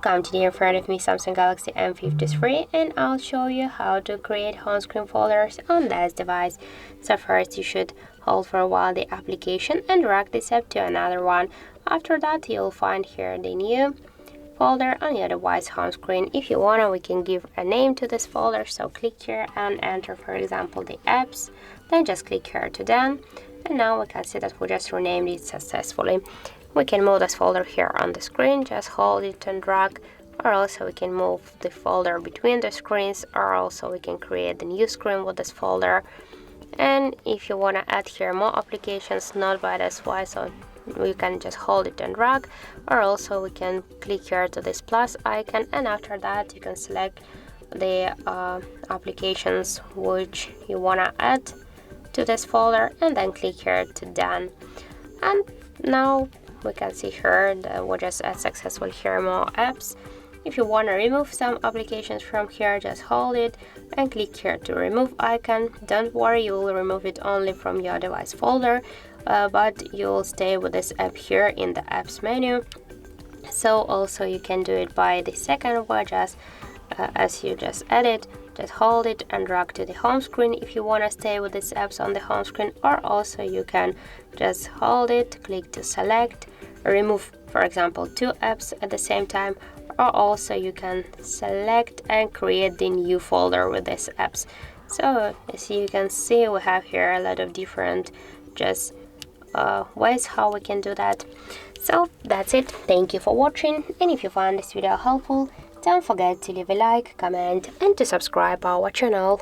Welcome, today in front of me Samsung Galaxy M53 and I'll show you how to create home screen folders on this device. So first you should hold for a while the application and drag this app to another one. After that you'll find here the new folder on your device home screen. If you wanna, we can give a name to this folder, so click here and enter for example the apps, then just click here to done, and now we can see that we just renamed it successfully. We can move this folder here on the screen, just hold it and drag, or also we can move the folder between the screens, or also we can create the new screen with this folder. And if you want to add here more applications, not by this way, so we can just hold it and drag, or also we can click here to this plus icon, and after that you can select the applications which you want to add to this folder and then click here to done. And now we can see here that we just add successful here more apps. If you want to remove some applications from here, just hold it and click here to remove icon. Don't worry, you will remove it only from your device folder, but you'll stay with this app here in the apps menu. So also you can do it by the second way, just as you just added, just hold it and drag to the home screen if you want to stay with these apps on the home screen, or also you can just hold it, click to select, remove for example 2 apps at the same time, or also you can select and create the new folder with these apps. So as you can see, we have here a lot of different just ways how we can do that. So that's it. Thank you for watching, and if you found this video helpful, don't forget to leave a like, comment and to subscribe our channel.